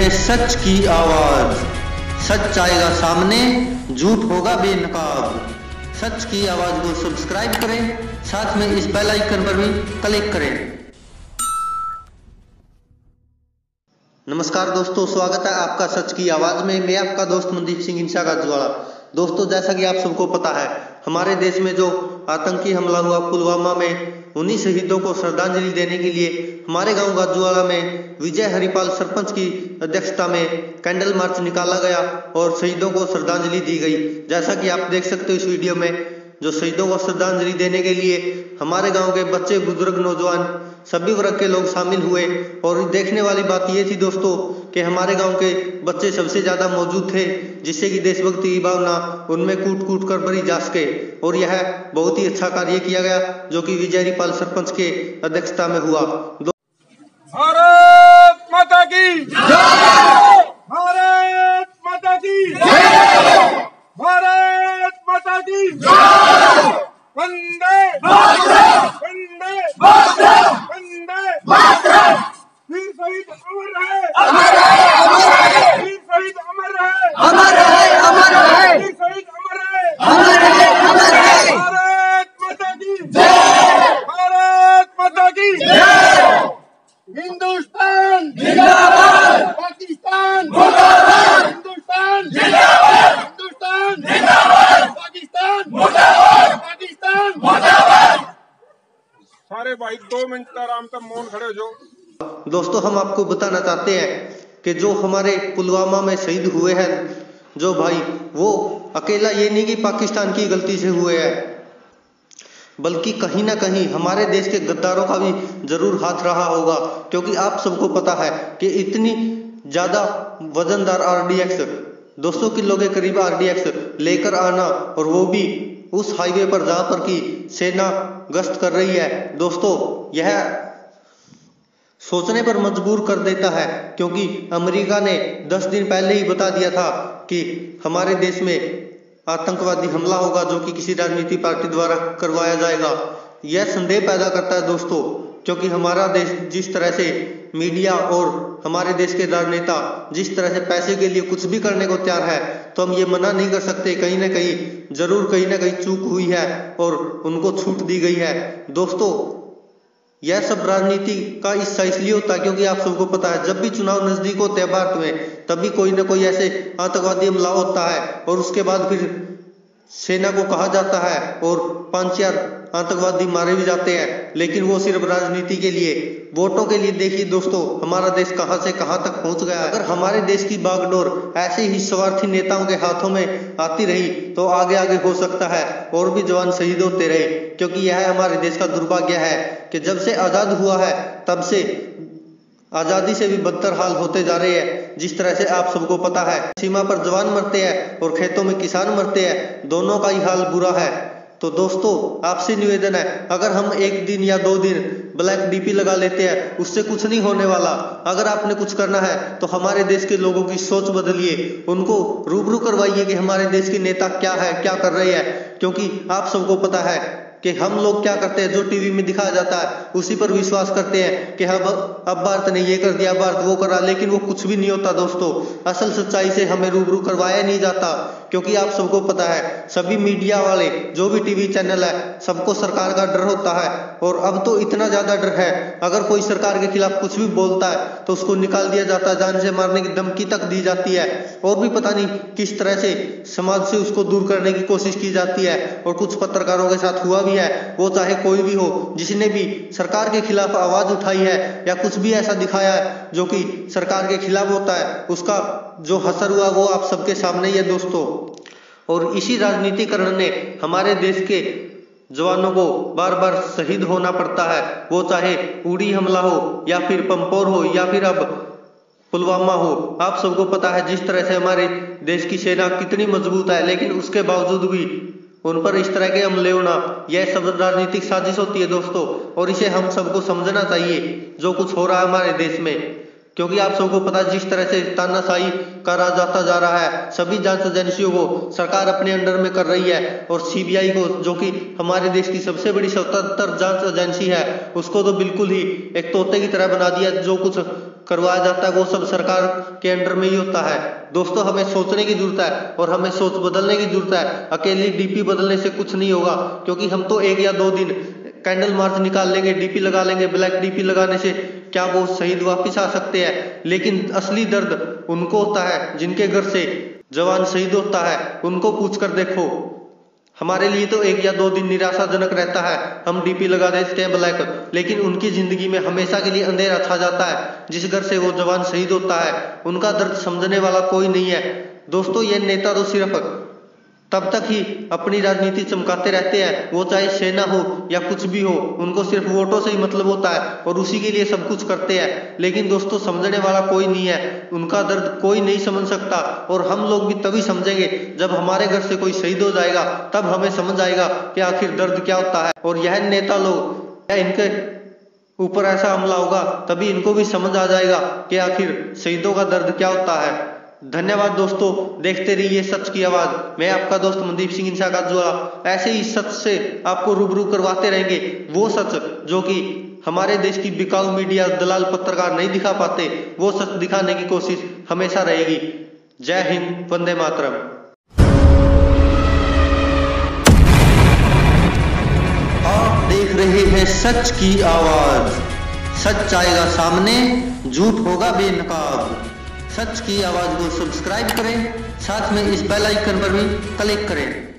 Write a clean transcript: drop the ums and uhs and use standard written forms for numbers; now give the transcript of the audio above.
है सच की आवाज। सच आएगा सामने, झूठ होगा बेनकाब। सच की आवाज को सब्सक्राइब करें, साथ में इस बेल आइकन पर भी क्लिक करें। नमस्कार दोस्तों, स्वागत है आपका सच की आवाज में। मैं आपका दोस्त मनदीप सिंह इंशा गाजवाड़ा। दोस्तों, जैसा कि आप सबको पता है, हमारे देश में जो आतंकी हमला हुआ पुलवामा में, उन्हीं शहीदों को श्रद्धांजलि देने के लिए हमारे गांव गाजूवाड़ा में विजय हरिपाल सरपंच की अध्यक्षता में कैंडल मार्च निकाला गया और शहीदों को श्रद्धांजलि दी गई। जैसा कि आप देख सकते हो इस वीडियो में, जो शहीदों को श्रद्धांजलि देने के लिए हमारे गांव के बच्चे, बुजुर्ग, नौजवान सभी वर्ग के लोग शामिल हुए। और देखने वाली बात ये थी दोस्तों कि हमारे गांव के बच्चे सबसे ज्यादा मौजूद थे, जिससे कि देशभक्ति की भावना उनमें कूट कूट कर भरी जा सके। और यह बहुत ही अच्छा कार्य किया गया, जो कि विजय हरिपाल सरपंच के अध्यक्षता में हुआ। भारत माता की जय! भारत माता की जय! भारत माता की जय! वंदे मातरम! वंदे मातरम! वंदे मातरम! वीर शहीद अमर रहे! अमर रहे! अमर रहे! वीर शहीद अमर रहे! अमर रहे! अमर रहे! वीर शहीद अमर रहे! अमर रहे! अमर रहे! भारत माता की जय! भारत माता की जय! हिंदुस्तान जिंदाबाद! पाकिस्तान मुर्दाबाद! हिंदुस्तान जिंदाबाद! हिंदुस्तान जिंदाबाद! पाकिस्तान मुर्दाबाद! पाकिस्तान मुर्दाबाद! सारे भाई 2 मिनट आराम तक मौन खड़े हो जाओ। दोस्तों, हम आपको बताना चाहते हैं कि जो हमारे पुलवामा में शहीद हुए हैं जो भाई, वो अकेला ये नहीं कि पाकिस्तान की गलती से हुए हैं, बल्कि कहीं ना कहीं हमारे देश के गद्दारों का भी जरूर हाथ रहा होगा। क्योंकि आप सबको पता है कि इतनी ज्यादा वजनदार RDX 200 किलो के करीब RDX लेकर आना, और वो भी उस हाईवे पर जहां पर की सेना गश्त कर रही है, दोस्तों यह सोचने पर मजबूर कर देता है। क्योंकि अमेरिका ने 10 दिन पहले ही बता दिया था कि हमारे देश में आतंकवादी हमला होगा, जो कि किसी राजनीतिक पार्टी द्वारा करवाया जाएगा। यह संदेह पैदा करता है दोस्तों, क्योंकि हमारा देश जिस तरह से मीडिया और हमारे देश के राजनेता जिस तरह से पैसे के लिए कुछ भी करने को तैयार है, तो हम ये मना नहीं कर सकते, कहीं ना कहीं जरूर कहीं ना कहीं चूक हुई है और उनको छूट दी गई है। दोस्तों, यह सब राजनीति का हिस्सा इसलिए होता है क्योंकि आप सबको पता है, जब भी चुनाव नजदीक होते हैं भारत में, तभी कोई ना कोई ऐसे आतंकवादी हमला होता है और उसके बाद फिर सेना को कहा जाता है और 5-4 आतंकवादी मारे भी जाते हैं। लेकिन वो सिर्फ राजनीति के लिए, वोटों के लिए। देखिए दोस्तों, हमारा देश कहां से कहां तक पहुंच गया। अगर हमारे देश की बागडोर ऐसे ही स्वार्थी नेताओं के हाथों में आती रही, तो आगे आगे हो सकता है और भी जवान शहीद होते रहे। क्योंकि यह हमारे देश का दुर्भाग्य है कि जब से आजाद हुआ है, तब से आजादी से भी बदतर हाल होते जा रहे हैं। जिस तरह से आप सबको पता है, सीमा पर जवान मरते हैं और खेतों में किसान मरते हैं, दोनों का ही हाल बुरा है। तो दोस्तों, आपसे निवेदन है, अगर हम 1 दिन या 2 दिन ब्लैक DP लगा लेते हैं, उससे कुछ नहीं होने वाला। अगर आपने कुछ करना है तो हमारे देश के लोगों की सोच बदलिए, उनको रूबरू करवाइए कि हमारे देश के नेता क्या है, क्या कर रहे हैं। क्योंकि आप सबको पता है कि हम लोग क्या करते हैं, जो टीवी में दिखाया जाता है उसी पर विश्वास करते हैं कि अब भारत ने ये कर दिया, भारत वो करा, लेकिन वो कुछ भी नहीं होता दोस्तों। असल सच्चाई से हमें रूबरू करवाया नहीं जाता। क्योंकि आप सबको पता है, सभी मीडिया वाले, जो भी टीवी चैनल है, सबको सरकार का डर होता है। और अब तो इतना ज्यादा डर है, अगर कोई सरकार के खिलाफ कुछ भी बोलता है तो उसको निकाल दिया जाता है, जान से मारने की धमकी तक दी जाती है। और भी पता नहीं किस तरह से समाज से उसको दूर करने की कोशिश की जाती है। और कुछ पत्रकारों के साथ हुआ भी है, वो चाहे कोई भी हो, जिसने भी सरकार के खिलाफ आवाज उठाई है या कुछ भी ऐसा दिखाया है जो कि सरकार के खिलाफ होता है, उसका जो असर हुआ वो आप सबके सामने ही है दोस्तों। और इसी राजनीतिकरण ने हमारे देश के जवानों को बार बार शहीद होना पड़ता है, वो चाहे उड़ी हमला हो या फिर पंपोर हो या फिर अब पुलवामा हो। आप सबको पता है जिस तरह से हमारे देश की सेना कितनी मजबूत है, लेकिन उसके बावजूद भी उन पर इस तरह के हमले होना, यह सब राजनीतिक साजिश होती है दोस्तों। और इसे हम सबको समझना चाहिए, जो कुछ हो रहा है हमारे देश में। क्योंकि आप सबको पता है जिस तरह से तानाशाही का राज आता जा रहा है, सभी जांच एजेंसियों को सरकार अपने अंडर में कर रही है और सीबीआई को, जो कि हमारे देश की सबसे बड़ी स्वतंत्र जांच एजेंसी है, उसको तो बिल्कुल ही एक तोते की तरह बना दिया। जो कुछ करवाया जाता है वो सब सरकार के अंडर में ही होता है। दोस्तों, हमें सोचने की जरूरत है और हमें सोच बदलने की जरूरत है। अकेली डीपी बदलने से कुछ नहीं होगा, क्योंकि हम तो 1 या 2 दिन कैंडल मार्च निकाल लेंगे, डीपी लगा लेंगे। ब्लैक डीपी लगाने से क्या वो शहीद वापिस आ सकते हैं? लेकिन असली दर्द उनको होता है जिनके घर से जवान शहीद होता है। उनको पूछ कर देखो। हमारे लिए तो 1 या 2 दिन निराशाजनक रहता है, हम डीपी लगा देते हैं ब्लैक, लेकिन उनकी जिंदगी में हमेशा के लिए अंधेरा छा जाता है। जिस घर से वो जवान शहीद होता है, उनका दर्द समझने वाला कोई नहीं है। दोस्तों, ये नेता तो सिर्फ तब तक ही अपनी राजनीति चमकाते रहते हैं, वो चाहे सेना हो या कुछ भी हो, उनको सिर्फ वोटों से ही मतलब होता है और उसी के लिए सब कुछ करते हैं। लेकिन दोस्तों, समझने वाला कोई नहीं है, उनका दर्द कोई नहीं समझ सकता। और हम लोग भी तभी समझेंगे जब हमारे घर से कोई शहीद हो जाएगा, तब हमें समझ आएगा कि आखिर दर्द क्या होता है। और यह नेता लोग, इनके ऊपर ऐसा हमला होगा तभी इनको भी समझ आ जाएगा कि आखिर शहीदों का दर्द क्या होता है। धन्यवाद दोस्तों, देखते रहिए सच की आवाज। मैं आपका दोस्त मनदीप सिंह इंसा काजूवाला ऐसे ही सच से आपको रूबरू करवाते रहेंगे। वो सच जो कि हमारे देश की बिकाऊ मीडिया दलाल पत्रकार नहीं दिखा पाते, वो सच दिखाने की कोशिश हमेशा रहेगी। जय हिंद, वंदे मातरम। आप देख रहे हैं सच की आवाज। सच आएगा सामने, झूठ होगा बेनकाब। सच की आवाज को सब्सक्राइब करें, साथ में इस बेल आइकन पर भी क्लिक करें।